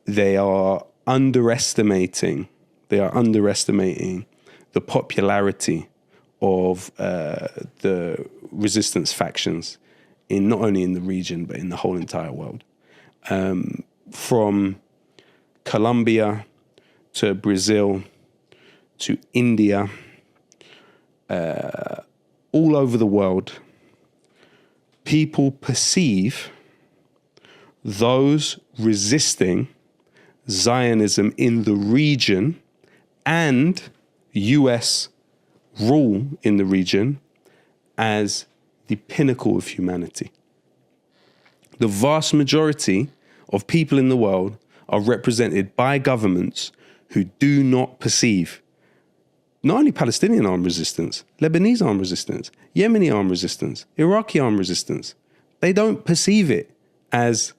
they are underestimating the popularity of the resistance factions in not only in the region but in the whole entire world. From Colombia to Brazil to India, all over the world, people perceive those resisting Zionism in the region and US rule in the region as the pinnacle of humanity. The vast majority of people in the world are represented by governments who do not perceive not only Palestinian armed resistance, Lebanese armed resistance, Yemeni armed resistance, Iraqi armed resistance. They don't perceive it as,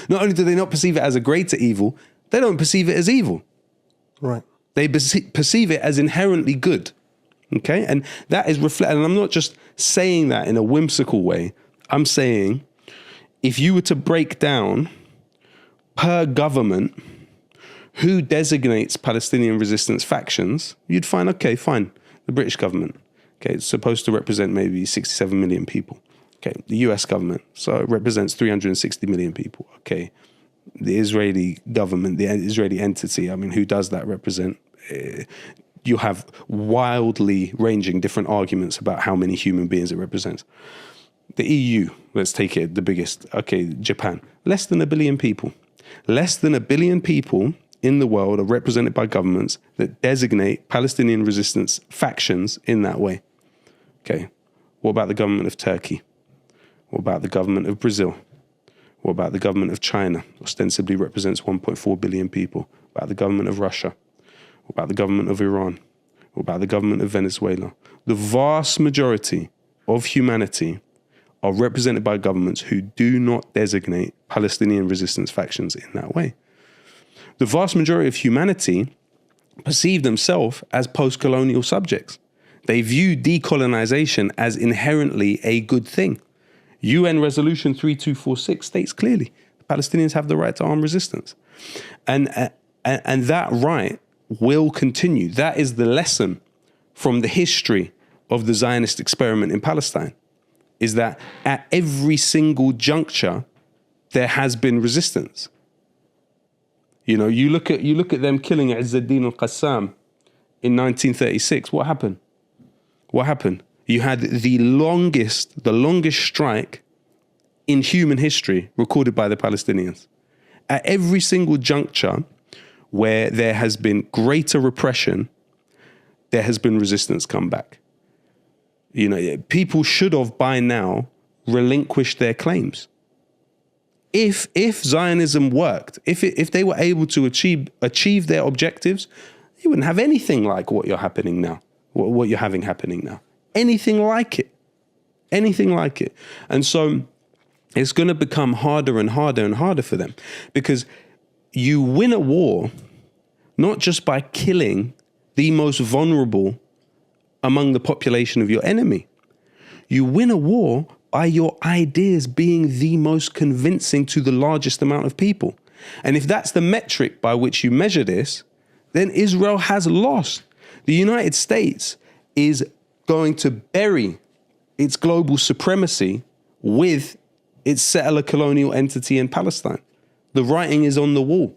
not only do they not perceive it as a greater evil, they don't perceive it as evil. Right. They perceive it as inherently good. Okay? And that is reflected, and I'm not just saying that in a whimsical way. I'm saying if you were to break down per government who designates Palestinian resistance factions, you'd find, okay, fine, the British government. Okay, it's supposed to represent maybe 67 million people. Okay, the US government, so it represents 360 million people. Okay, the Israeli government, the Israeli entity, I mean, who does that represent? You have wildly ranging different arguments about how many human beings it represents. The EU, let's take it, the biggest, okay, Japan, less than 1 billion people. Less than 1 billion people in the world are represented by governments that designate Palestinian resistance factions in that way. Okay, what about the government of Turkey? What about the government of Brazil? What about the government of China? Ostensibly represents 1.4 billion people. What about the government of Russia? What about the government of Iran? What about the government of Venezuela? The vast majority of humanity are represented by governments who do not designate Palestinian resistance factions in that way. The vast majority of humanity perceive themselves as post-colonial subjects. They view decolonization as inherently a good thing. UN Resolution 3246 states clearly the Palestinians have the right to armed resistance. And that right will continue. That is the lesson from the history of the Zionist experiment in Palestine, is that at every single juncture, there has been resistance. You know, you look at them killing Izz-ad-Din al-Qassam in 1936. What happened? What happened? You had the longest strike in human history recorded by the Palestinians. At every single juncture where there has been greater repression, there has been resistance come back. You know, people should have by now relinquished their claims. If Zionism worked, if they were able to achieve their objectives, you wouldn't have anything like what you're happening now, what you're having happening now. Anything like it. And so it's going to become harder and harder and harder for them, because you win a war not just by killing the most vulnerable among the population of your enemy. You win a war by your ideas being the most convincing to the largest amount of people. And if that's the metric by which you measure this, then Israel has lost. The United States is going to bury its global supremacy with its settler colonial entity in Palestine. The writing is on the wall.